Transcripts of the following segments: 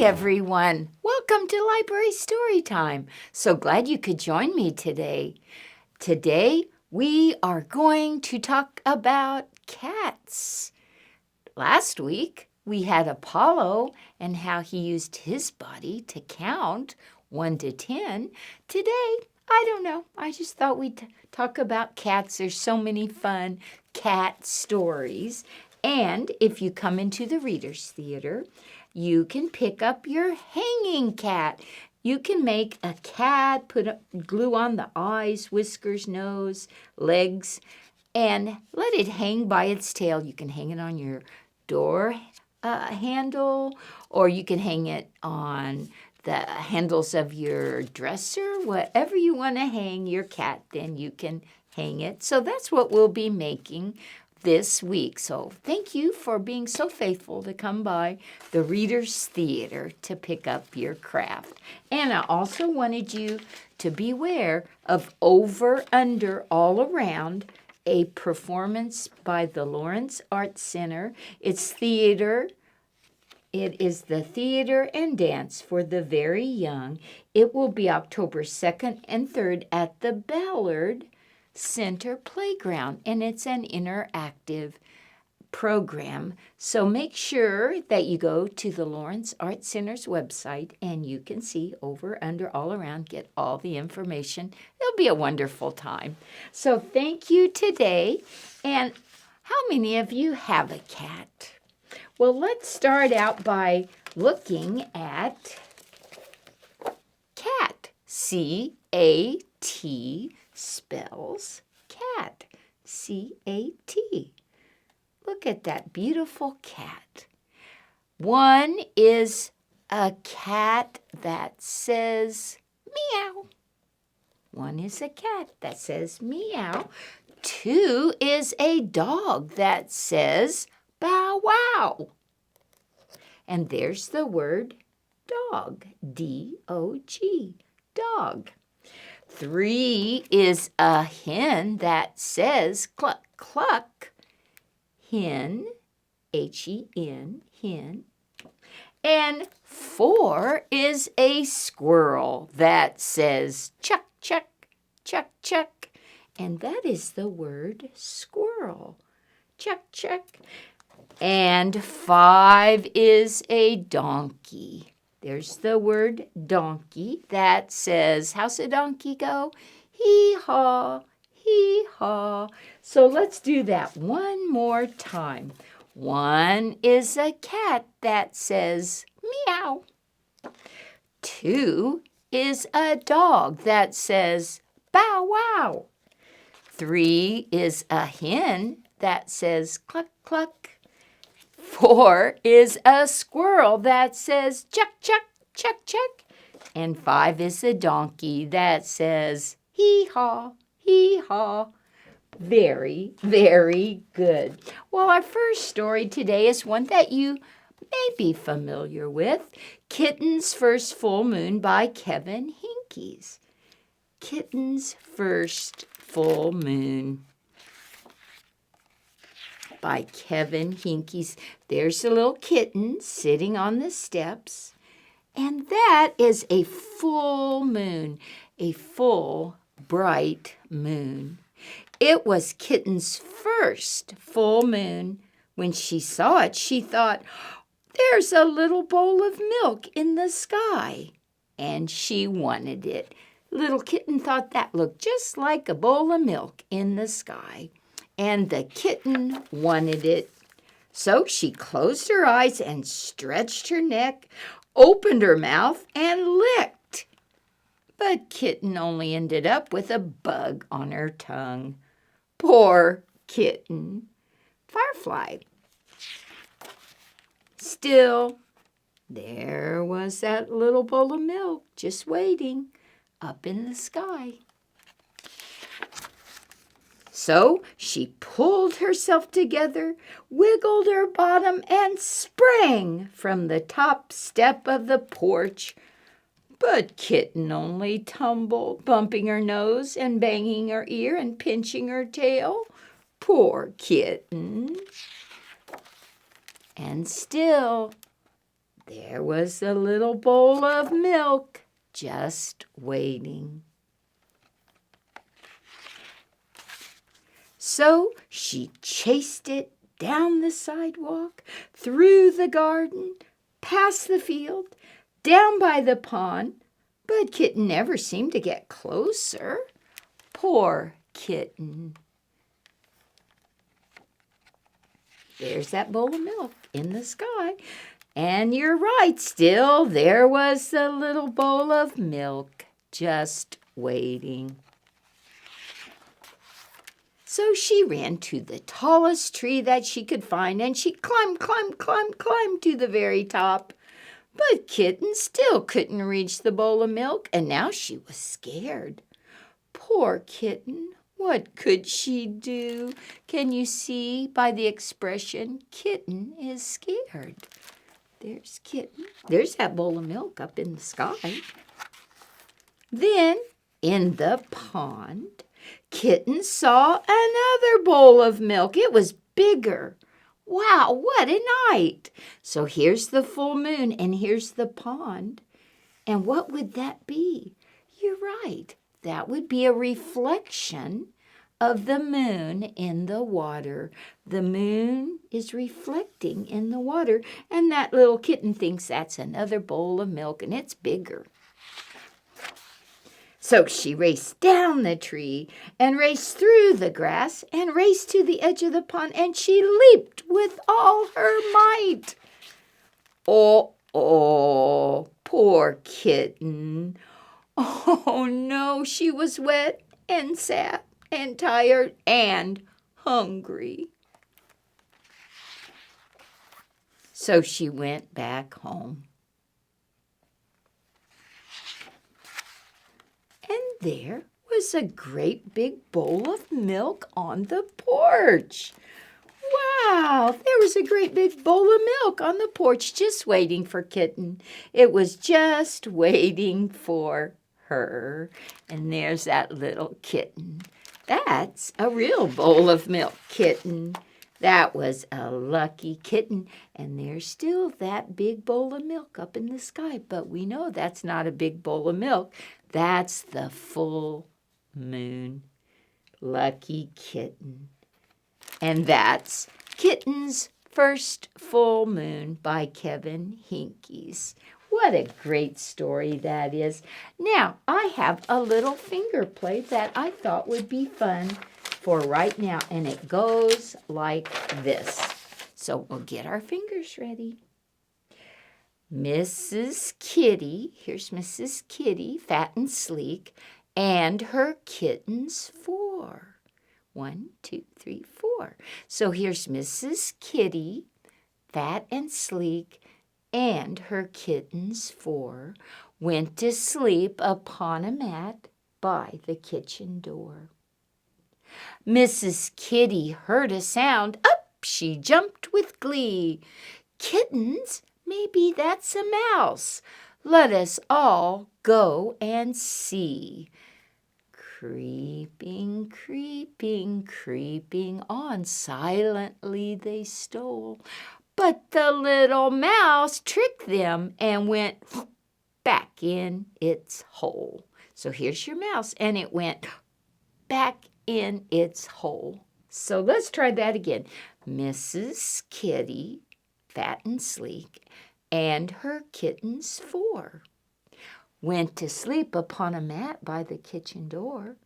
everyone. Welcome to Library Storytime. So glad you could join me today. Today, we are going to talk about cats. Last week, we had Apollo and how he used his body to count 1 to 10. Today, I don't know. I just thought we'd talk about cats. There's so many fun cat stories. And if you come into the Reader's Theater, you can pick up your hanging cat. You can make a cat, glue on the eyes, whiskers, nose, legs, and let it hang by its tail. You can hang it on your door handle, or you can hang it on the handles of your dresser. Whatever you want to hang your cat, then you can hang it. So that's what we'll be making this week. So thank you for being so faithful to come by the Reader's Theater to pick up your craft. And I also wanted you to beware of Over, Under, All Around, a performance by the Lawrence Arts Center. It's theater. It is the theater and dance for the very young. It will be October 2nd and 3rd at the Ballard Center Playground, and it's an interactive program. So make sure that you go to the Lawrence Arts Center's website and you can see Over, Under, All Around, get all the information. It'll be a wonderful time. So thank you today. And how many of you have a cat? Well, let's start out by looking at cat. C-A-T spells cat. C-A-T. Look at that beautiful cat. One is a cat that says meow. One is a cat that says meow. Two is a dog that says bow wow. And there's the word dog. D-O-G. Dog. 3 is a hen that says cluck, cluck. Hen, H-E-N, hen. And 4 is a squirrel that says chuck, chuck, chuck, chuck. And that is the word squirrel. Chuck, chuck. And 5 is a donkey. There's the word donkey that says, how's a donkey go? Hee-haw, hee-haw. So let's do that one more time. 1 is a cat that says meow. 2 is a dog that says bow wow. 3 is a hen that says cluck, cluck. 4 is a squirrel that says chuck, chuck, chuck, chuck. And 5 is a donkey that says hee-haw, hee-haw. Very, very good. Well, our first story today is one that you may be familiar with. Kitten's First Full Moon by Kevin Hinkes. Kitten's First Full Moon by Kevin Hinkes. There's a little kitten sitting on the steps, and that is a full moon, a full, bright moon. It was Kitten's first full moon. When she saw it, she thought, there's a little bowl of milk in the sky, and she wanted it. Little kitten thought that looked just like a bowl of milk in the sky. And the kitten wanted it. So she closed her eyes and stretched her neck, opened her mouth, and licked. But Kitten only ended up with a bug on her tongue. Poor kitten. Firefly. Still, there was that little bowl of milk just waiting up in the sky. So she pulled herself together, wiggled her bottom, and sprang from the top step of the porch. But Kitten only tumbled, bumping her nose and banging her ear and pinching her tail. Poor Kitten. And still, there was a little bowl of milk just waiting. So she chased it down the sidewalk, through the garden, past the field, down by the pond, but Kitten never seemed to get closer. Poor Kitten. There's that bowl of milk in the sky. And you're right, still there was the little bowl of milk just waiting. So she ran to the tallest tree that she could find, and she climbed to the very top. But Kitten still couldn't reach the bowl of milk, and now she was scared. Poor Kitten, what could she do? Can you see by the expression, Kitten is scared? There's Kitten. There's that bowl of milk up in the sky. Then, in the pond, Kitten saw another bowl of milk. It was bigger. Wow, what a night! So here's the full moon, and here's the pond. And what would that be? You're right. That would be a reflection of the moon in the water. The moon is reflecting in the water, and that little kitten thinks that's another bowl of milk, and it's bigger. So she raced down the tree and raced through the grass and raced to the edge of the pond, and she leaped with all her might. Oh, poor kitten. Oh, no, she was wet and sad and tired and hungry. So she went back home. And there was a great big bowl of milk on the porch. Wow, there was a great big bowl of milk on the porch just waiting for Kitten. It was just waiting for her. And there's that little kitten. That's a real bowl of milk, Kitten. That was a lucky kitten. And there's still that big bowl of milk up in the sky. But we know that's not a big bowl of milk. That's the full moon. Lucky kitten. And that's Kitten's First Full Moon by Kevin Hinkes. What a great story that is. Now, I have a little finger play that I thought would be fun for right now, and it goes like this. So we'll get our fingers ready. Mrs. Kitty, here's Mrs. Kitty, fat and sleek, and her kittens 4. 1, 2, 3, 4. So here's Mrs. Kitty, fat and sleek, and her kittens 4 went to sleep upon a mat by the kitchen door. Mrs. Kitty heard a sound. Up she jumped with glee. Kittens, maybe that's a mouse. Let us all go and see. Creeping, creeping, creeping on, silently they stole. But the little mouse tricked them and went back in its hole. So here's your mouse, and it went back in its hole. So let's try that again. Mrs. Kitty, fat and sleek, and her kittens 4 went to sleep upon a mat by the kitchen door.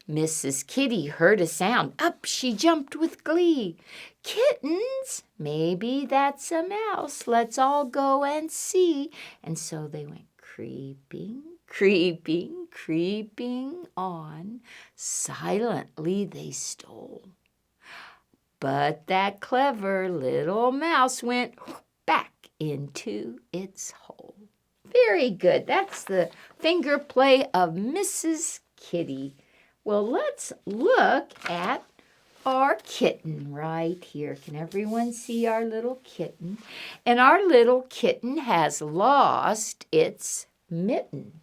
Mrs. Kitty heard a sound. Up she jumped with glee. Kittens, maybe that's a mouse. Let's all go and see. And so they went creeping, creeping, creeping on. Silently they stole. But that clever little mouse went back into its hole. Very good. That's the finger play of Mrs. Kitty. Well, let's look at our kitten right here. Can everyone see our little kitten? And our little kitten has lost its mitten.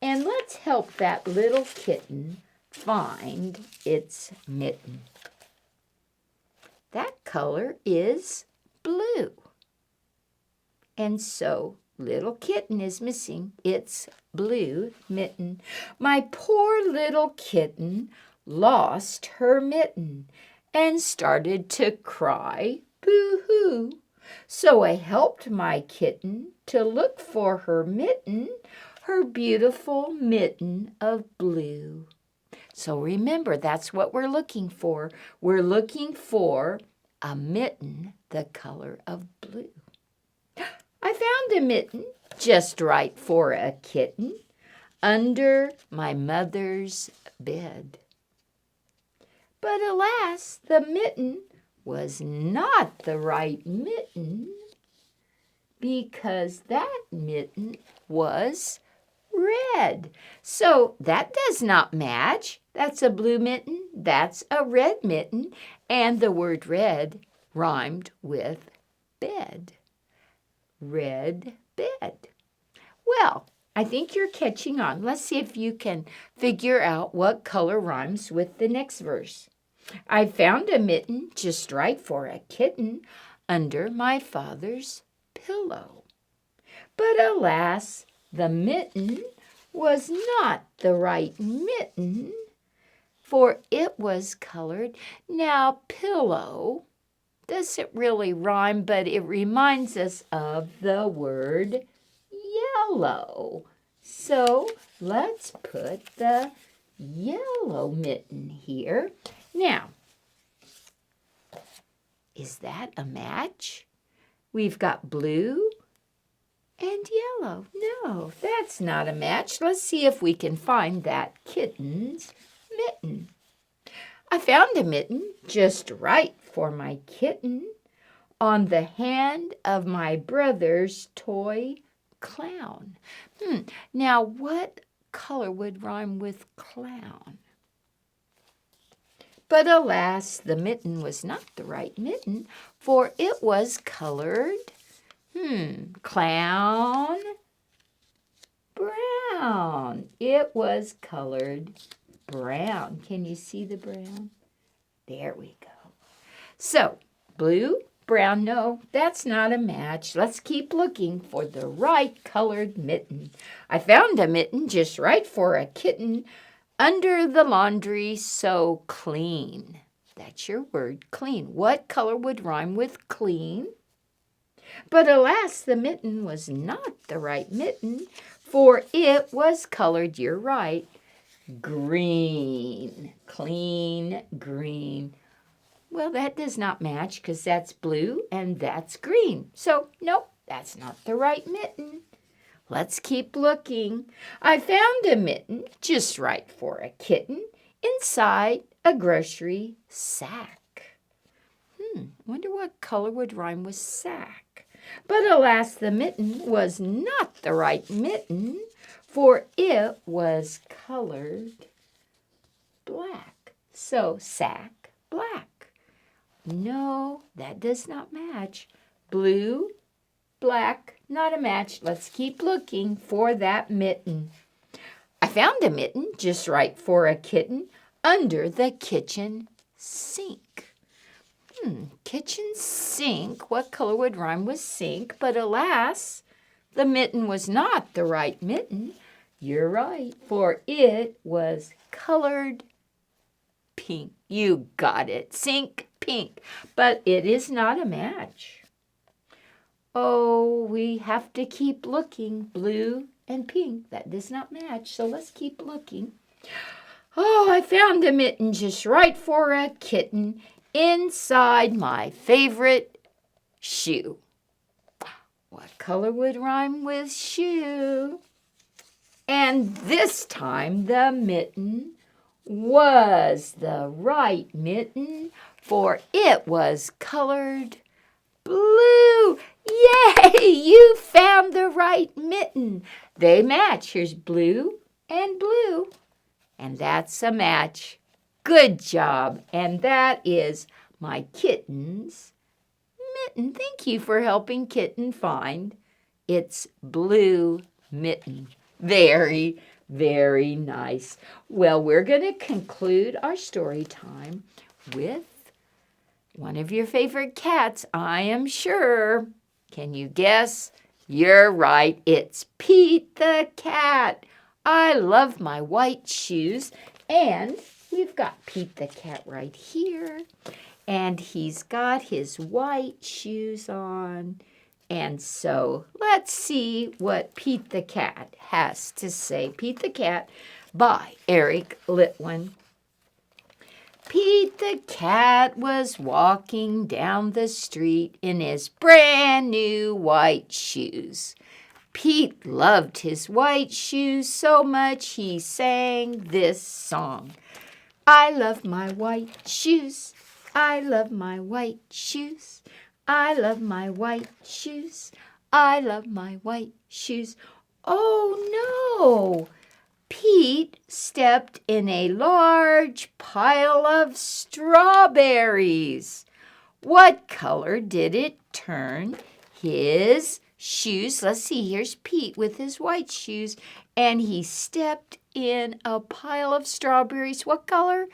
And let's help that little kitten find its mitten. That color is blue. And so little kitten is missing its blue mitten. My poor little kitten lost her mitten and started to cry boo-hoo. So I helped my kitten to look for her mitten, her beautiful mitten of blue. So remember, that's what we're looking for. We're looking for a mitten the color of blue. I found a mitten just right for a kitten under my mother's bed. But alas, the mitten was not the right mitten because that mitten was red. So that does not match. That's a blue mitten, that's a red mitten, and the word red rhymed with bed. Red bed. Well, I think you're catching on. Let's see if you can figure out what color rhymes with the next verse. I found a mitten just right for a kitten under my father's pillow. But alas, the mitten was not the right mitten, for it was colored. Now, pillow doesn't really rhyme, but it reminds us of the word yellow. So let's put the yellow mitten here. Now, is that a match? We've got blue and yellow. No, that's not a match. Let's see if we can find that kitten's mitten. I found a mitten just right for my kitten on the hand of my brother's toy clown. Now, what color would rhyme with clown? But alas, the mitten was not the right mitten, for it was colored, clown brown. It was colored brown. Can you see the brown? There we go. So, blue, brown, no, that's not a match. Let's keep looking for the right colored mitten. I found a mitten just right for a kitten under the laundry so clean. That's your word, clean. What color would rhyme with clean? But alas, the mitten was not the right mitten, for it was colored, you're right, green. Clean green. Well, that does not match because that's blue and that's green. So, nope, that's not the right mitten. Let's keep looking. I found a mitten just right for a kitten inside a grocery sack. Wonder what color would rhyme with sack. But alas, the mitten was not the right mitten, for it was colored black. So, sack, black. No, that does not match. Blue, black, not a match. Let's keep looking for that mitten. I found a mitten just right for a kitten under the kitchen sink. Kitchen sink. What color would rhyme with sink? But alas, the mitten was not the right mitten. You're right, for it was colored pink. You got it. Sink pink. But it is not a match. Oh, we have to keep looking. Blue and pink. That does not match, so let's keep looking. Oh, I found a mitten just right for a kitten inside my favorite shoe. What color would rhyme with shoe? And this time the mitten was the right mitten, for it was colored blue. Yay! You found the right mitten. They match. Here's blue and blue. And that's a match. Good job. And that is my kitten's mitten. Thank you for helping Kitten find its blue mitten. Very, very nice. Well, we're going to conclude our story time with one of your favorite cats, I am sure. Can you guess You're right, it's Pete the cat. I love my white shoes. And we've got Pete the cat right here. And he's got his white shoes on. And so let's see what Pete the cat has to say. Pete the Cat by Eric Litwin. Pete the cat was walking down the street in his brand new white shoes. Pete loved his white shoes so much he sang this song. I love my white shoes. I love my white shoes. I love my white shoes. I love my white shoes. Oh no! Pete stepped in a large pile of strawberries. What color did it turn his shoes? Let's see, here's Pete with his white shoes, and he stepped in a pile of strawberries. What color?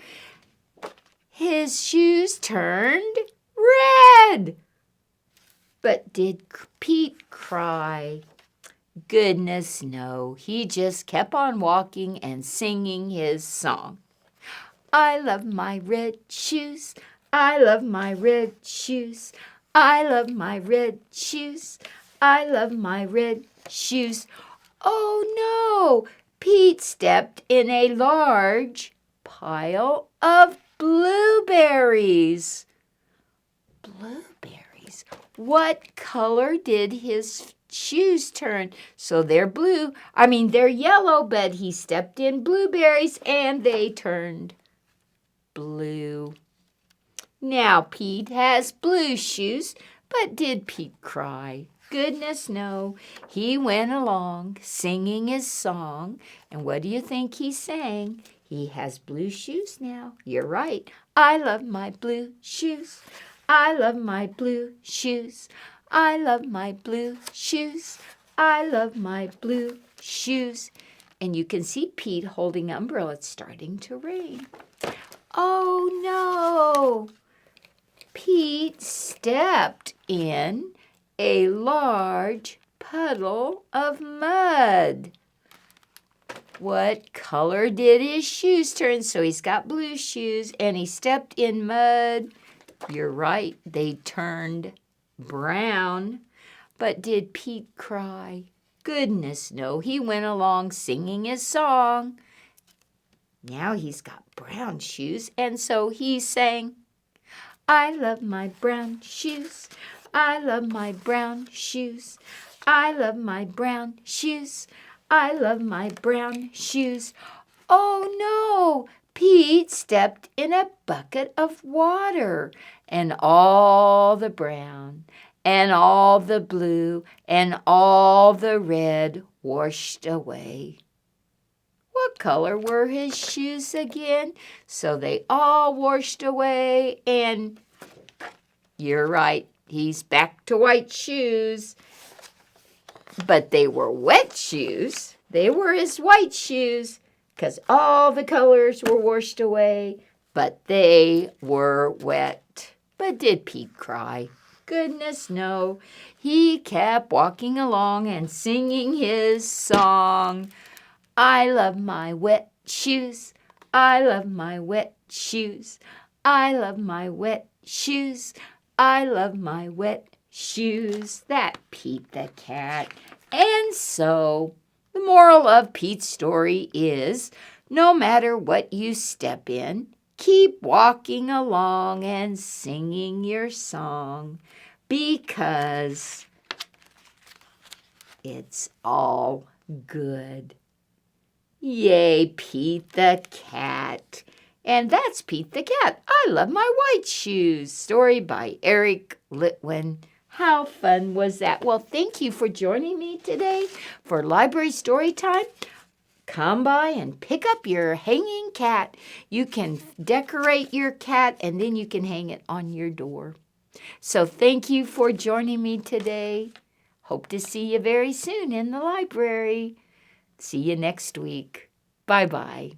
His shoes turned red. But did Pete cry? Goodness, no. He just kept on walking and singing his song. I love my red shoes. I love my red shoes. I love my red shoes. I love my red shoes. Oh no! Pete stepped in a large pile of blueberries. Blueberries. What color did his shoes turn? So they're they're yellow, but he stepped in blueberries and they turned blue. Now Pete has blue shoes, but did Pete cry? Goodness, no. He went along singing his song, and what do you think he sang? He has blue shoes now. You're right. I love my blue shoes. I love my blue shoes. I love my blue shoes. I love my blue shoes. And you can see Pete holding an umbrella. It's starting to rain. Oh no! Pete stepped in a large puddle of mud. What color did his shoes turn? So he's got blue shoes and he stepped in mud. You're right, they turned brown. But did Pete cry? Goodness, no. He went along singing his song. Now he's got brown shoes, and so he sang, I love my brown shoes. I love my brown shoes. I love my brown shoes. I love my brown shoes. Oh no! Pete stepped in a bucket of water, and all the brown and all the blue and all the red washed away. What color were his shoes again? So they all washed away, and you're right, he's back to white shoes. But they were wet shoes. They were his white shoes because all the colors were washed away, but they were wet. But did Pete cry? Goodness, no. He kept walking along and singing his song. I love my wet shoes. I love my wet shoes. I love my wet shoes. I love my wet shoes. That Pete the cat. And so the moral of Pete's story is, no matter what you step in, keep walking along and singing your song, because it's all good. Yay, Pete the cat. And that's Pete the cat. I love my white shoes. Story by Eric Litwin. How fun was that? Well, thank you for joining me today for Library Storytime. Come by and pick up your hanging cat. You can decorate your cat and then you can hang it on your door. So thank you for joining me today. Hope to see you very soon in the library. See you next week. Bye-bye.